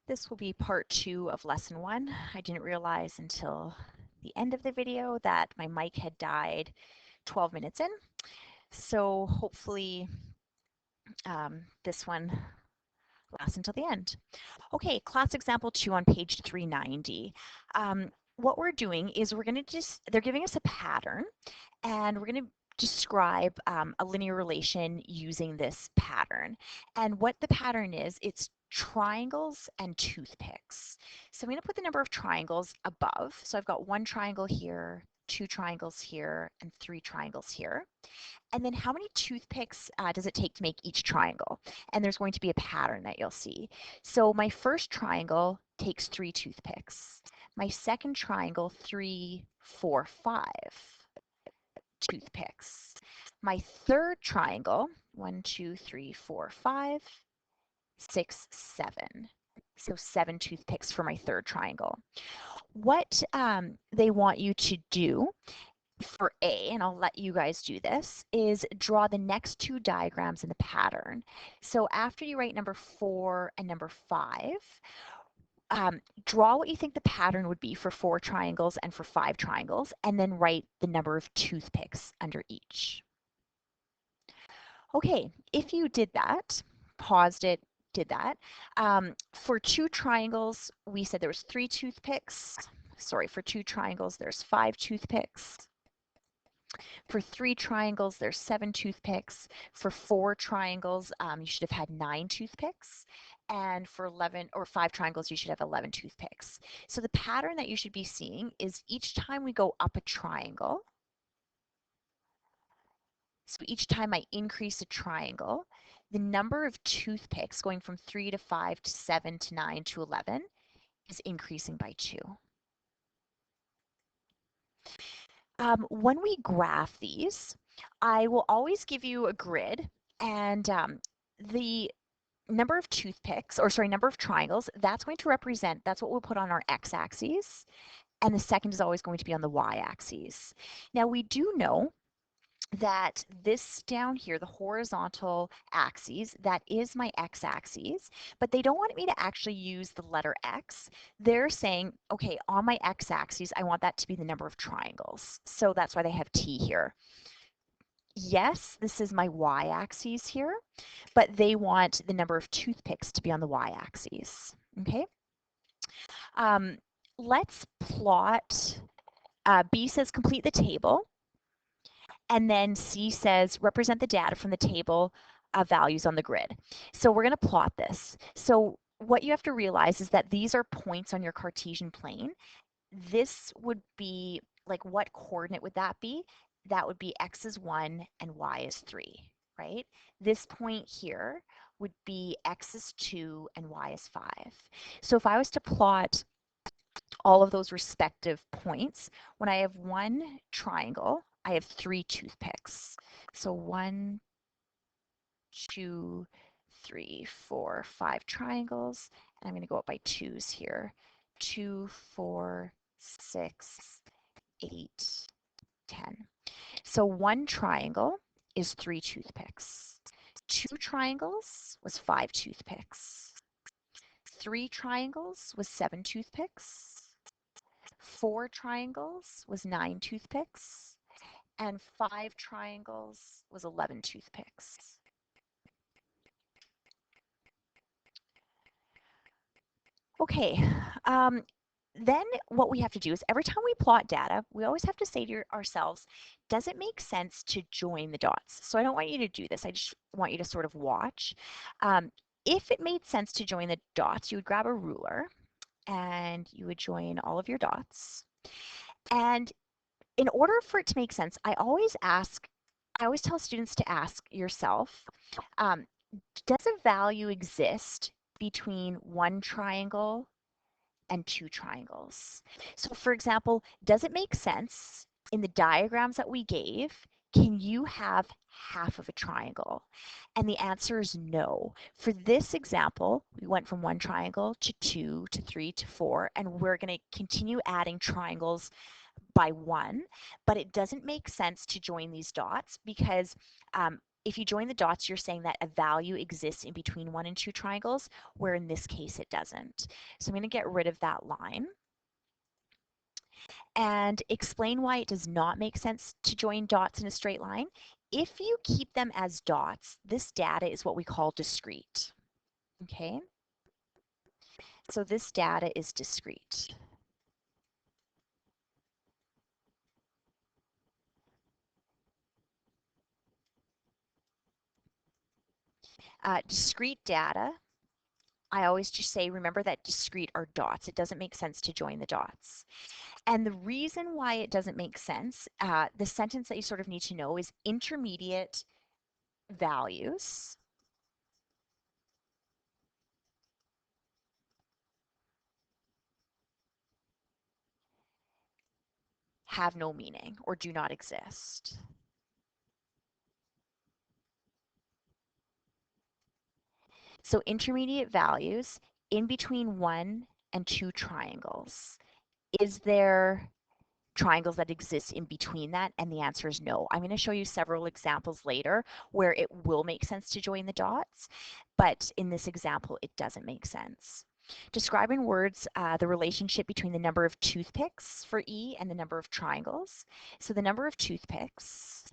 This will be part 2 of lesson 1. I didn't realize until the end of the video that my mic had died 12 minutes in. So hopefully this one lasts until the end. Okay, class example 2 on page 390. What we're doing is they're giving us a pattern and we're going to describe a linear relation using this pattern. And what the pattern is, it's triangles and toothpicks. So I'm going to put the number of triangles above. So I've got 1 triangle here, 2 triangles here, and 3 triangles here. And then how many toothpicks does it take to make each triangle? And there's going to be a pattern that you'll see. So my first triangle takes 3 toothpicks. My second triangle, 3, 4, 5 toothpicks. My third triangle, 1, 2, 3, 4, 5, 6, 7. So 7 toothpicks for my third triangle. What they want you to do for A, and I'll let you guys do this, is draw the next 2 diagrams in the pattern. So after you write number 4 and number 5, draw what you think the pattern would be for 4 triangles and for 5 triangles, and then write the number of toothpicks under each. Okay, if you did that, paused it, did that, for 2 triangles, we said there was 3 toothpicks. Sorry, for 2 triangles, there's 5 toothpicks. For 3 triangles, there's 7 toothpicks. For 4 triangles, you should have had 9 toothpicks. And for 5 triangles, you should have 11 toothpicks. So the pattern that you should be seeing is each time we go up a triangle, so each time I increase a triangle, the number of toothpicks going from 3 to 5 to 7 to 9 to 11 is increasing by 2. When we graph these, I will always give you a grid, and the number of toothpicks, or sorry, number of triangles, that's going to represent, that's what we'll put on our x-axis, and the second is always going to be on the y-axis. Now we do know that this down here, the horizontal axes, that is my x-axis, but they don't want me to actually use the letter x. They're saying, okay, on my x-axis, I want that to be the number of triangles. So that's why they have t here. Yes, this is my y-axis here, but they want the number of toothpicks to be on the y-axis, okay? Let's plot, B says complete the table. And then C says represent the data from the table of values on the grid. So we're going to plot this. So what you have to realize is that these are points on your Cartesian plane. This would be, like, what coordinate would that be? That would be x is 1 and y is 3, right? This point here would be x is 2 and y is 5. So if I was to plot all of those respective points, when I have one triangle, I have 3 toothpicks. So 1, 2, 3, 4, 5 triangles. And I'm going to go up by 2s here. 2, 4, 6, 8, 10. So 1 triangle is 3 toothpicks. 2 triangles was 5 toothpicks. 3 triangles was 7 toothpicks. 4 triangles was 9 toothpicks. And 5 triangles was 11 toothpicks. Okay, then what we have to do is every time we plot data, we always have to say to ourselves, does it make sense to join the dots? So I don't want you to do this. I just want you to sort of watch. If it made sense to join the dots, you would grab a ruler and you would join all of your dots. And in order for it to make sense, I always tell students to ask yourself, does a value exist between 1 triangle and 2 triangles? So for example, does it make sense in the diagrams that we gave, can you have half of a triangle? And the answer is no. For this example, we went from 1 triangle to 2 to 3 to 4, and we're going to continue adding triangles by 1, but it doesn't make sense to join these dots because If you join the dots, you're saying that a value exists in between 1 and 2 triangles, where in this case it doesn't. So I'm going to get rid of that line and explain why it does not make sense to join dots in a straight line. If you keep them as dots, this data is what we call discrete. Okay, so this data is discrete. Discrete data, I always just say, remember that discrete are dots. It doesn't make sense to join the dots. And the reason why it doesn't make sense, the sentence that you sort of need to know is intermediate values have no meaning or do not exist. So intermediate values in between 1 and 2 triangles. Is there triangles that exist in between that? And the answer is no. I'm going to show you several examples later where it will make sense to join the dots, but in this example, it doesn't make sense. Describe in words the relationship between the number of toothpicks for E and the number of triangles. So the number of toothpicks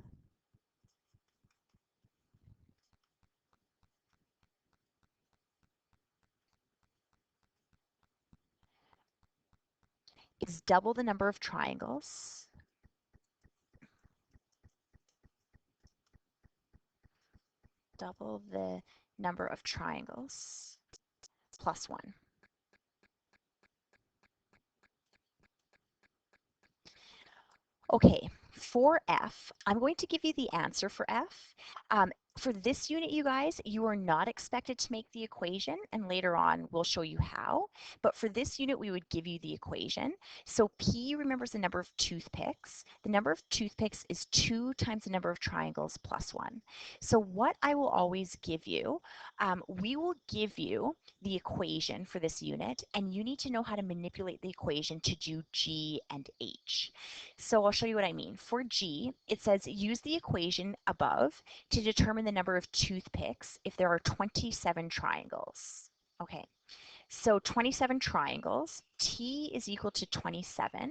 is double the number of triangles double the number of triangles plus 1. Okay, for F, I'm going to give you the answer for F. For this unit, you guys, you are not expected to make the equation, and later on we'll show you how. But for this unit, we would give you the equation. So P remembers the number of toothpicks. The number of toothpicks is 2 times the number of triangles plus 1. So what I will always give you, we will give you the equation for this unit, and you need to know how to manipulate the equation to do G and H. So I'll show you what I mean. For G, it says use the equation above to determine the number of toothpicks if there are 27 triangles. Okay, so 27 triangles, T is equal to 27,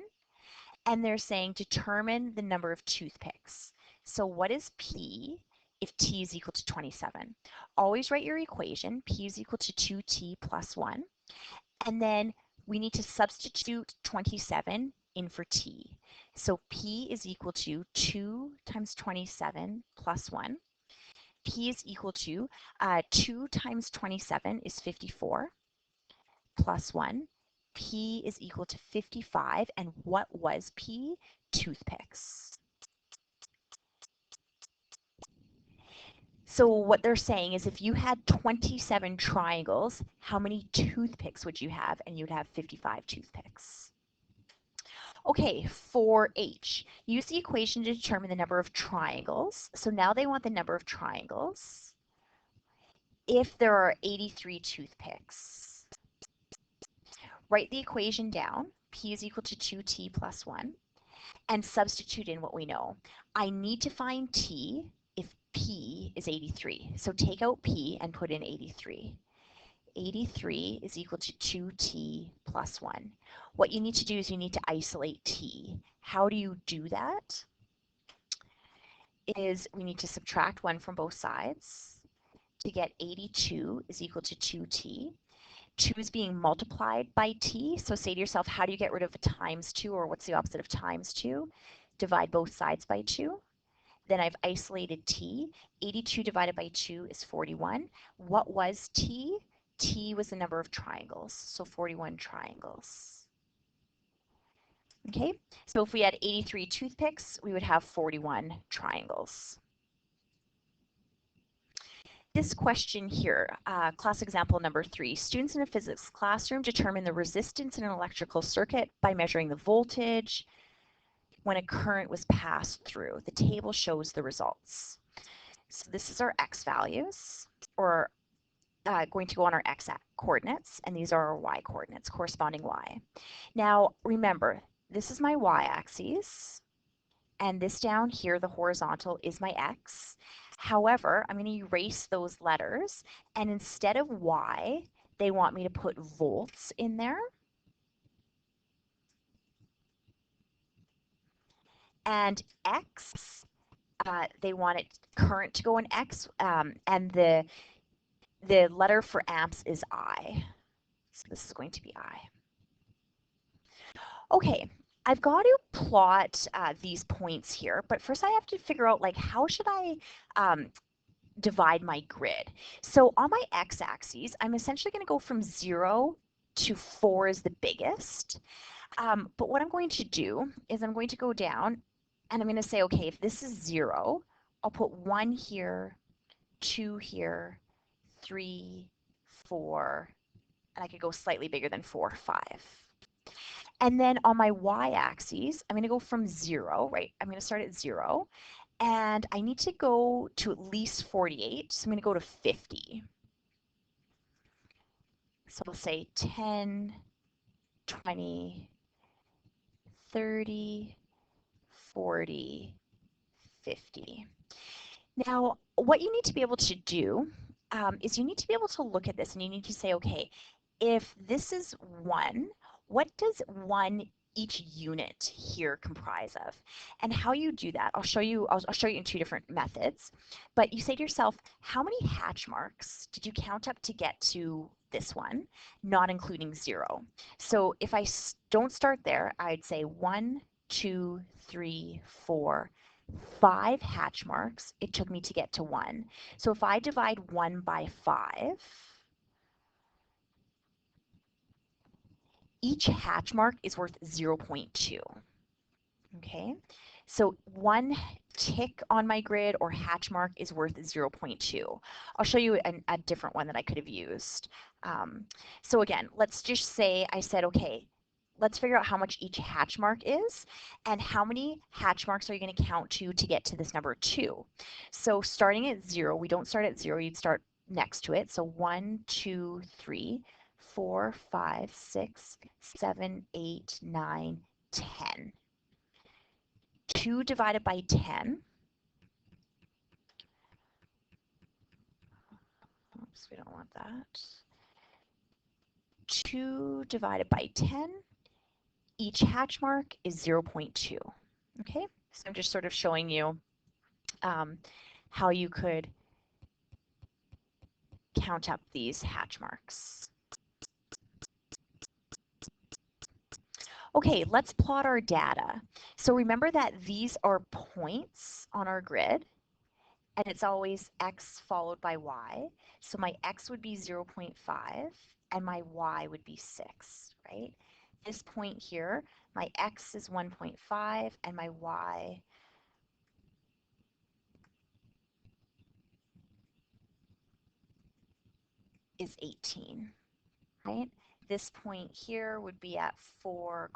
and they're saying determine the number of toothpicks. So what is P if T is equal to 27? Always write your equation. P is equal to 2T plus 1. And then we need to substitute 27 in for T. So P is equal to 2 times 27 plus 1. P is equal to 2 times 27 is 54 plus 1. P is equal to 55. And what was P? Toothpicks. So what they're saying is if you had 27 triangles, how many toothpicks would you have? And you'd have 55 toothpicks. Okay, for H, use the equation to determine the number of triangles. So now they want the number of triangles if there are 83 toothpicks. Write the equation down. P is equal to 2T plus 1. And substitute in what we know. I need to find T if P is 83. So take out P and put in 83. 83 is equal to 2T plus 1. What you need to do is you need to isolate T. How do you do that? Is we need to subtract 1 from both sides to get 82 is equal to 2T. 2 is being multiplied by T, so say to yourself, how do you get rid of a times 2, or what's the opposite of times 2? Divide both sides by 2. Then I've isolated T. 82 divided by 2 is 41. What was T? T was the number of triangles, so 41 triangles. Okay, so if we had 83 toothpicks, we would have 41 triangles. This question here, class example number 3, students in a physics classroom determine the resistance in an electrical circuit by measuring the voltage when a current was passed through. The table shows the results. So this is our x values, or going to go on our x coordinates, and these are our y coordinates, corresponding y. Now remember, this is my y-axis, and this down here, the horizontal, is my x. However, I'm going to erase those letters, and instead of Y, they want me to put volts in there. And X, they want it current to go in X, and the letter for amps is I. So this is going to be I. Okay, I've got to plot these points here, but first I have to figure out like how should I divide my grid. So on my x-axis, I'm essentially going to go from 0 to 4 is the biggest. But what I'm going to do is I'm going to go down and I'm going to say, okay, if this is 0, I'll put 1 here, 2 here, 3, 4, and I could go slightly bigger than 4, 5. And then on my y-axis, I'm going to go from 0, right? I'm going to start at 0, and I need to go to at least 48, so I'm going to go to 50. So I'll say 10, 20, 30, 40, 50. Now, what you need to be able to do is you need to be able to look at this and you need to say, okay, if this is 1, what does 1 each unit here comprise of? And how you do that, I'll show you in 2 different methods. But you say to yourself, how many hatch marks did you count up to get to this one, not including 0? So if I don't start there, I'd say 1, 2, 3, 4, 5 hatch marks it took me to get to 1. So if I divide 1 by 5, each hatch mark is worth 0.2. Okay, so 1 tick on my grid or hatch mark is worth 0.2. I'll show you a different one that I could have used. So again, let's just say I said, okay, let's figure out how much each hatch mark is and how many hatch marks are you going to count to get to this number 2. So starting at 0, we don't start at 0, you'd start next to it. So 1, 2, 3, 4, 5, 6, 7, 8, 9, 10. 2 divided by 10. Oops, we don't want that. 2 divided by 10. Each hatch mark is 0.2. Okay, so I'm just sort of showing you how you could count up these hatch marks. Okay, let's plot our data. So remember that these are points on our grid, and it's always x followed by y. So my x would be 0.5, and my y would be 6, right? This point here, my x is 1.5, and my y is 18, right? This point here would be at 4,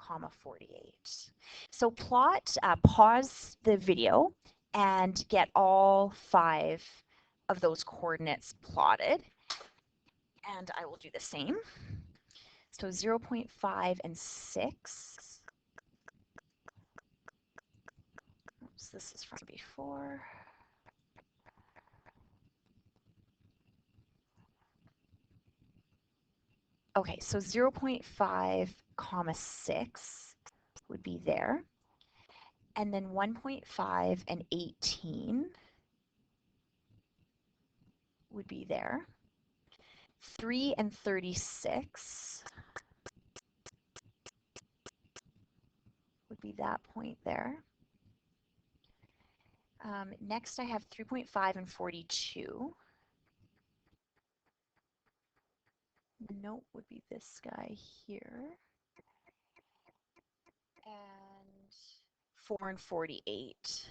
48. So pause the video and get all 5 of those coordinates plotted. And I will do the same. So 0.5 and 6. Oops, this is from before. Okay, so 0.5 comma 6 would be there. And then 1.5 and 18 would be there. 3 and 36 would be that point there. Next I have 3.5 and 42. The note would be this guy here. And 4 and 48.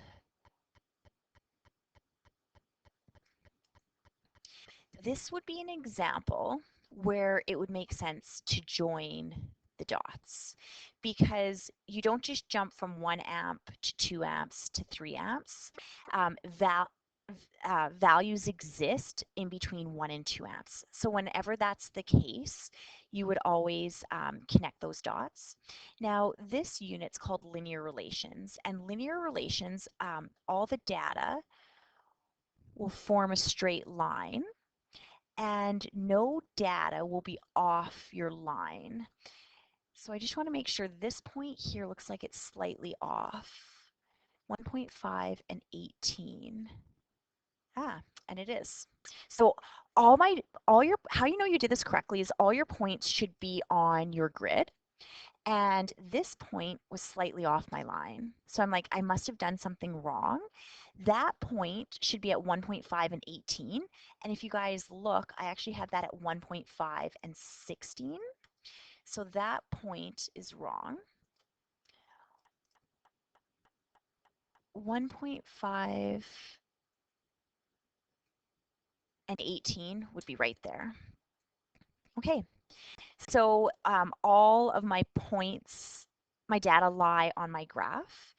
This would be an example where it would make sense to join the dots because you don't just jump from 1 amp to 2 amps to 3 amps. Values exist in between 1 and 2 amps. So whenever that's the case, you would always connect those dots. Now, this unit's called linear relations, and linear relations, all the data will form a straight line, and no data will be off your line. So I just want to make sure this point here looks like it's slightly off. 1.5 and 18. Ah, and it is. So how you know you did this correctly is all your points should be on your grid. And this point was slightly off my line. So I'm like, I must have done something wrong. That point should be at 1.5 and 18. And if you guys look, I actually have that at 1.5 and 16. So that point is wrong. 1.5 and 18 would be right there. Okay, so all of my points, my data lie on my graph.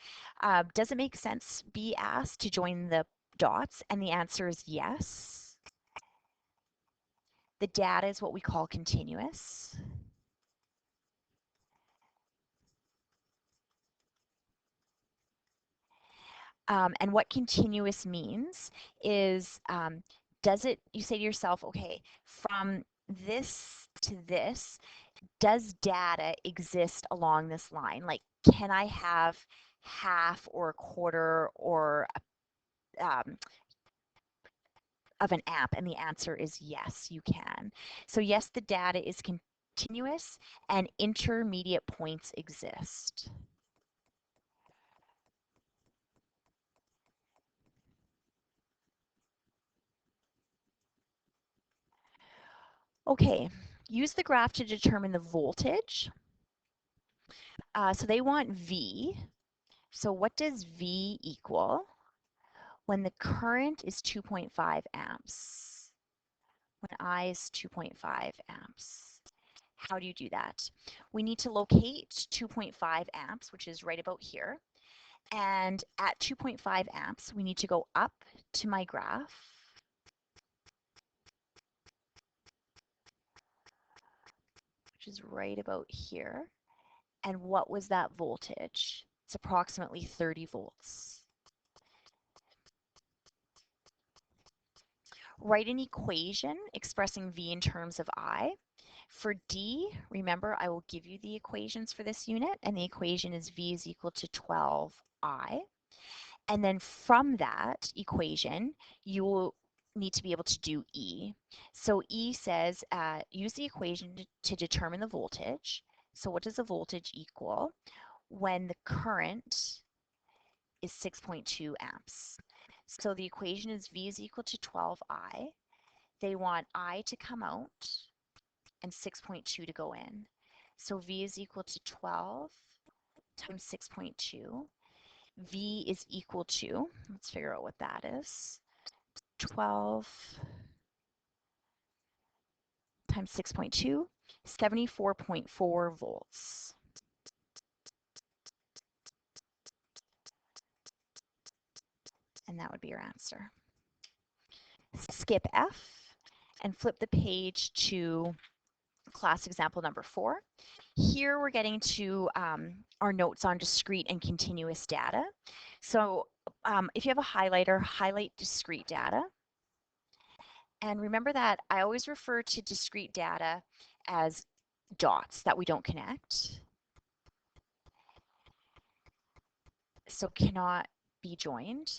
Does it make sense, be asked, to join the dots? And the answer is yes. The data is what we call continuous. And what continuous means is, you say to yourself, okay, from this to this, does data exist along this line? Like, can I have half or a quarter or of an app? And the answer is yes, you can. So yes, the data is continuous and intermediate points exist. Okay, use the graph to determine the voltage. So they want V. So what does V equal when the current is 2.5 amps? When I is 2.5 amps. How do you do that? We need to locate 2.5 amps, which is right about here. And at 2.5 amps, we need to go up to my graph. Which is right about here. And what was that voltage? It's approximately 30 volts. Write an equation expressing V in terms of I. For D, remember, I will give you the equations for this unit, and the equation is V is equal to 12I. And then from that equation, you will need to be able to do E. So E says, use the equation to determine the voltage. So what does the voltage equal when the current is 6.2 amps? So the equation is V is equal to 12I. They want I to come out and 6.2 to go in. So V is equal to 12 times 6.2. V is equal to, let's figure out what that is, 12 times 6.2, 74.4 volts. And that would be your answer. Skip F and flip the page to class example number 4. Here we're getting to our notes on discrete and continuous data. So if you have a highlighter, highlight discrete data. And remember that I always refer to discrete data as dots that we don't connect. So cannot be joined.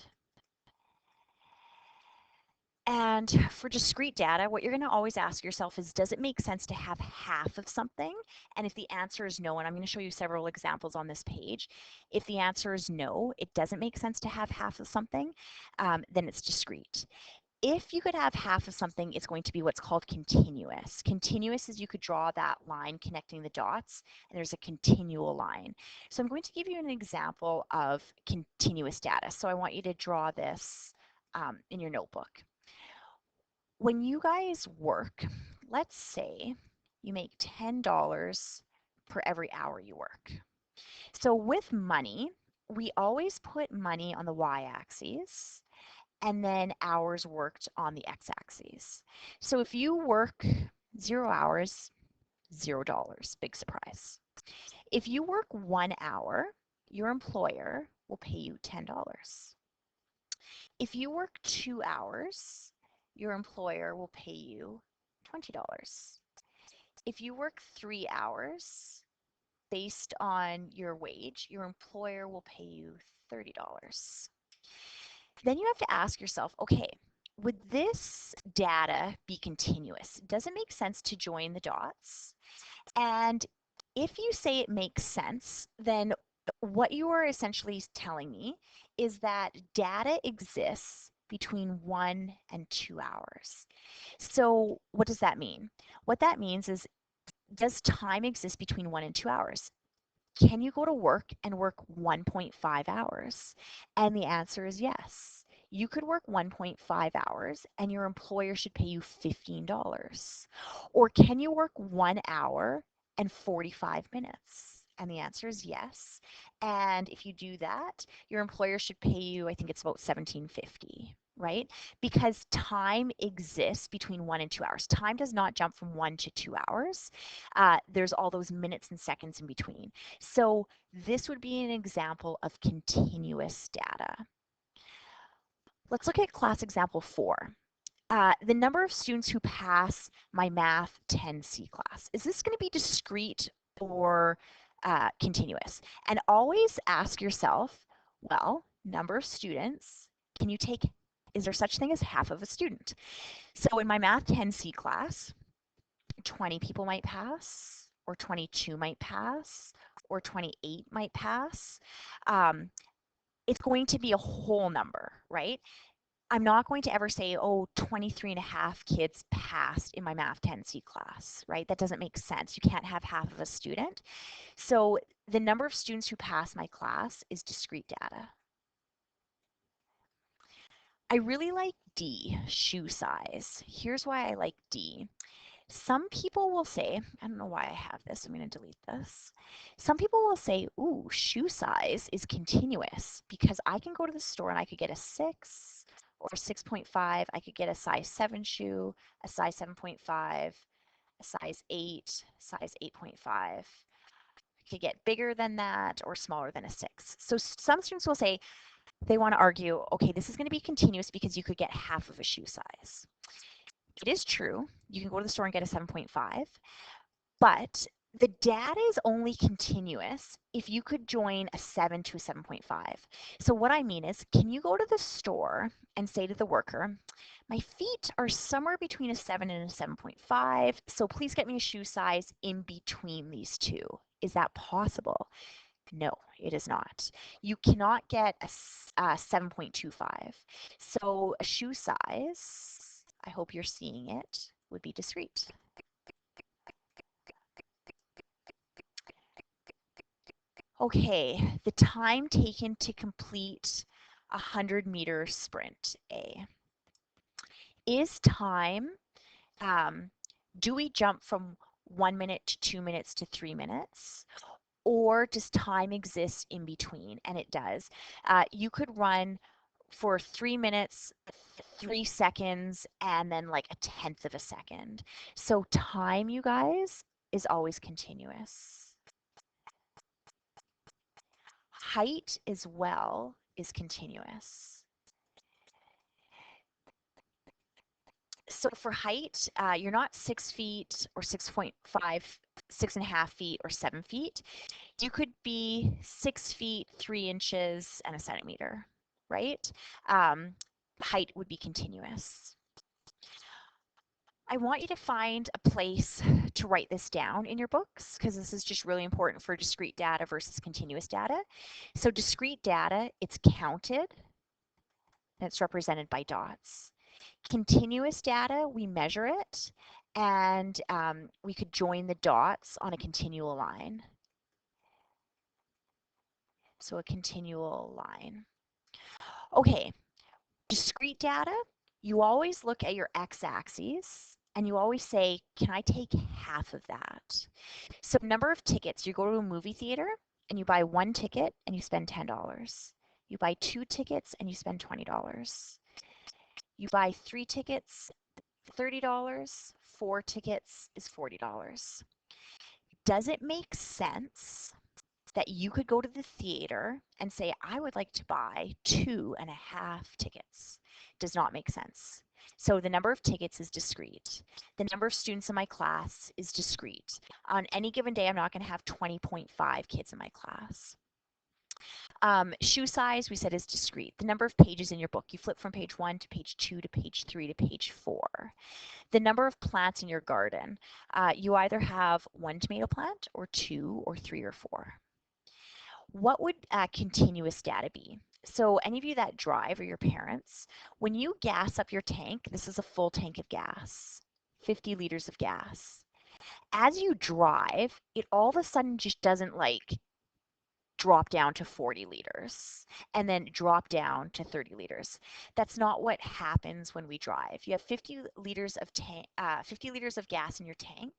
And for discrete data, what you're going to always ask yourself is, does it make sense to have half of something? And if the answer is no, and I'm going to show you several examples on this page, if the answer is no, it doesn't make sense to have half of something, then it's discrete. If you could have half of something, it's going to be what's called continuous. Continuous is you could draw that line connecting the dots, and there's a continual line. So I'm going to give you an example of continuous data. So I want you to draw this in your notebook. When you guys work, let's say you make $10 per every hour you work. So with money, we always put money on the y-axis and then hours worked on the x-axis. So if you work 0 hours, $0, big surprise. If you work 1 hour, your employer will pay you $10. If you work 2 hours, your employer will pay you $20. If you work 3 hours, based on your wage, your employer will pay you $30. Then you have to ask yourself, okay, would this data be continuous? Does it make sense to join the dots? And if you say it makes sense, then what you are essentially telling me is that data exists between 1 and 2 hours. So what does that mean? What that means is, does time exist between 1 and 2 hours? Can you go to work and work 1.5 hours? And the answer is yes. You could work 1.5 hours and your employer should pay you $15. Or can you work 1 hour and 45 minutes? And the answer is yes. And if you do that, your employer should pay you, I think it's about $17.50, right? Because time exists between 1 and 2 hours. Time does not jump from 1 to 2 hours. There's all those minutes and seconds in between. So this would be an example of continuous data. Let's look at class example 4. The number of students who pass my Math 10C class. Is this going to be discrete or continuous? And always ask yourself, well, number of students, can you take, is there such thing as half of a student? So in my Math 10C class, 20 people might pass, or 22 might pass, or 28 might pass. It's going to be a whole number, right? I'm not going to ever say, oh, 23 and a half kids passed in my Math 10C class, right? That doesn't make sense. You can't have half of a student. So the number of students who pass my class is discrete data. I really like D, shoe size. Here's why I like D. Some people will say, I don't know why I have this, I'm going to delete this. Some people will say, ooh, shoe size is continuous because I can go to the store and I could get a 6 or a 6.5. I could get a size 7 shoe, a size 7.5, a size 8, size 8.5. I could get bigger than that or smaller than a 6. So some students will say, they want to argue, okay, this is going to be continuous because you could get half of a shoe size. It is true. You can go to the store and get a 7.5, but the data is only continuous if you could join a 7 to a 7.5. So what I mean is, can you go to the store and say to the worker, my feet are somewhere between a 7 and a 7.5, so please get me a shoe size in between these two. Is that possible? No, it is not. You cannot get a 7.25. So a shoe size, I hope you're seeing it, would be discrete. Okay, the time taken to complete a 100-meter sprint, A. Is time, do we jump from 1 minute to 2 minutes to 3 minutes? Or does time exist in between? And it does. You could run for 3 minutes, 3 seconds, and then like a tenth of a second. So time, you guys, is always continuous. Height as well is continuous. So for height, you're not 6 feet or 6.5, 6.5 feet or 7 feet. You could be 6 feet, 3 inches, and a centimeter, right? Height would be continuous. I want you to find a place to write this down in your books because this is just really important for discrete data versus continuous data. So discrete data, it's counted, and it's represented by dots. Continuous data, we measure it, and we could join the dots on a continual line. So a continual line. Okay, discrete data, you always look at your x-axis and you always say, can I take half of that? So number of tickets, you go to a movie theater and you buy 1 ticket and you spend $10. You buy 2 tickets and you spend $20. You buy 3 tickets, $30. 4 tickets is $40. Does it make sense that you could go to the theater and say, I would like to buy 2.5 tickets. Does not make sense. So the number of tickets is discrete. The number of students in my class is discrete. On any given day, I'm not going to have 20.5 kids in my class. Shoe size, we said, is discrete. The number of pages in your book, you flip from page 1 to page 2 to page 3 to page 4. The number of plants in your garden, you either have 1 tomato plant or 2 or 3 or 4. What would continuous data be? So any of you that drive or your parents, when you gas up your tank, this is a full tank of gas, 50 liters of gas. As you drive, it all of a sudden just doesn't like drop down to 40 liters and then drop down to 30 liters. That's not what happens when we drive. You have 50 liters of 50 liters of gas in your tank,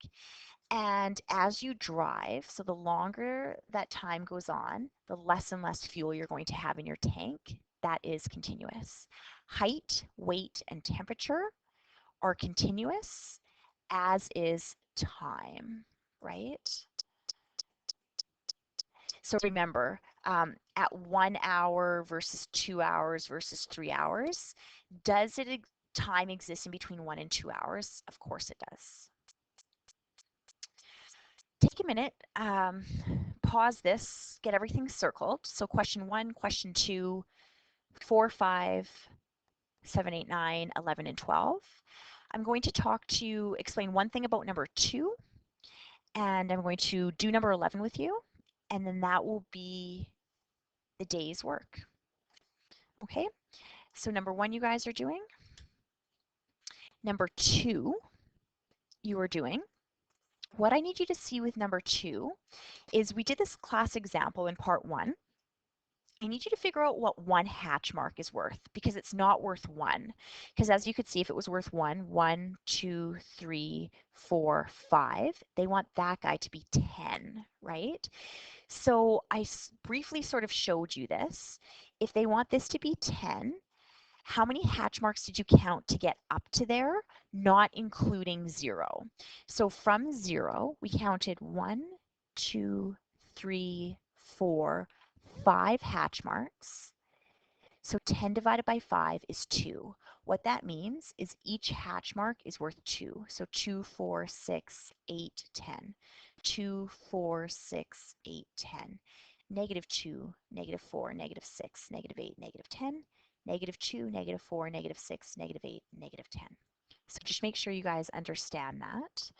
and as you drive, so the longer that time goes on, the less and less fuel you're going to have in your tank. That is continuous. Height, weight, and temperature are continuous, as is time, right? So remember, at 1 hour versus 2 hours versus 3 hours, does time exist in between 1 and 2 hours? Of course it does. Take a minute, pause this, get everything circled. So question 1, question 2, 4, 5, 7, 8, 9, 11, and 12. I'm going to explain one thing about number 2, and I'm going to do number 11 with you, and then that will be the day's work. Okay, so number 1 you guys are doing. Number 2 you are doing. What I need you to see with number 2 is we did this class example in part 1. I need you to figure out what 1 hatch mark is worth, because it's not worth 1. Because as you could see, if it was worth 1, 2, 3, 4, 5, they want that guy to be 10, right? So I briefly sort of showed you this. If they want this to be 10, how many hatch marks did you count to get up to there, not including 0? So from 0, we counted 1, 2, 3, 4, 5 hatch marks. So 10 divided by 5 is 2. What that means is each hatch mark is worth 2. So 2, 4, 6, 8, 10. 2, 4, 6, 8, 10. Negative 2, negative 4, negative 6, negative 8, negative 10. Negative 2, negative 4, negative 6, negative 8, negative 10. So just make sure you guys understand that.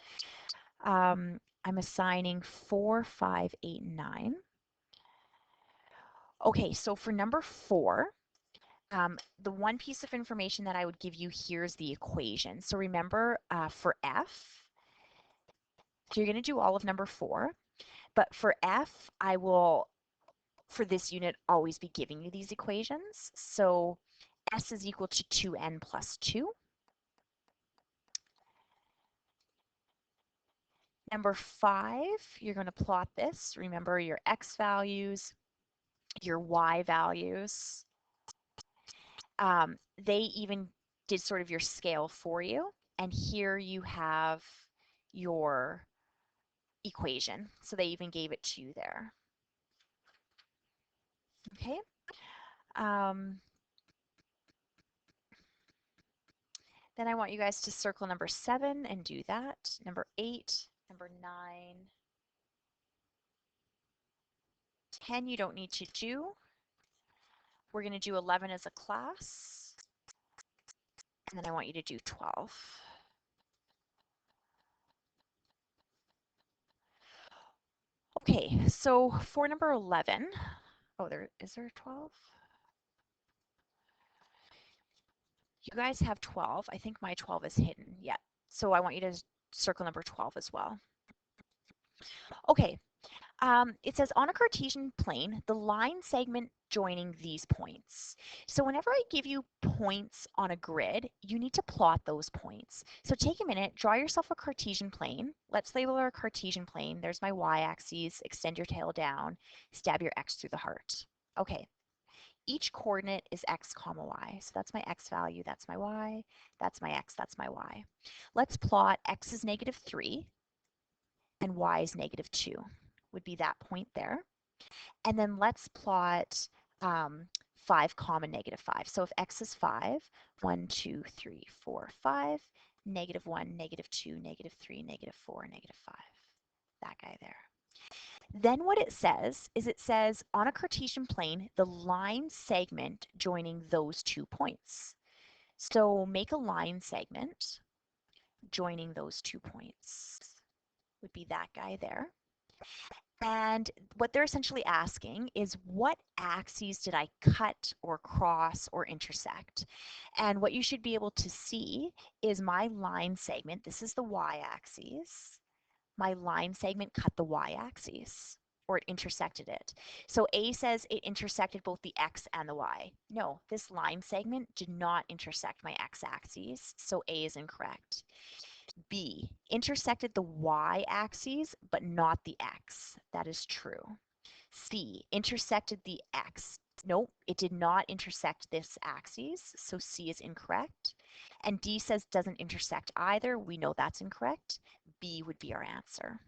I'm assigning 4, 5, 8, and 9. Okay, so for number 4, the one piece of information that I would give you here is the equation. So remember, for F, you're going to do all of number 4, but for F, I will, for this unit, always be giving you these equations. So S is equal to 2n plus 2. Number 5, you're going to plot this. Remember your x values, your y values. They even did sort of your scale for you. And here you have your equation. So they even gave it to you there. Okay. Then I want you guys to circle number 7 and do that. Number 8, number 9, 10 you don't need to do. We're going to do 11 as a class. And then I want you to do 12. Okay, so for number 11, is there 12? You guys have 12. I think my 12 is hidden. Yeah, so I want you to circle number 12 as well. Okay, it says on a Cartesian plane, the line segment joining these points. So whenever I give you points on a grid, you need to plot those points. So take a minute, draw yourself a Cartesian plane. Let's label our Cartesian plane. There's my y-axis, extend your tail down, stab your x through the heart. Okay, each coordinate is x comma y. So that's my x value, that's my y, that's my x, that's my y. Let's plot x is -3 and y is -2. Would be that point there. And then let's plot 5 comma negative 5. So if x is 5, 1, 2, 3, 4, 5, negative 1, negative 2, negative 3, negative 4, negative 5. That guy there. Then what it says is it says on a Cartesian plane, the line segment joining those 2 points. So make a line segment joining those 2 points would be that guy there. And what they're essentially asking is what axes did I cut or cross or intersect? And what you should be able to see is my line segment, this is the y-axis, my line segment cut the y-axis or it intersected it. So A says it intersected both the x and the y. No, this line segment did not intersect my x-axis, so A is incorrect. B, intersected the y-axis, but not the x. That is true. C, intersected the x. Nope, it did not intersect this axis, so C is incorrect. And D says doesn't intersect either. We know that's incorrect. B would be our answer.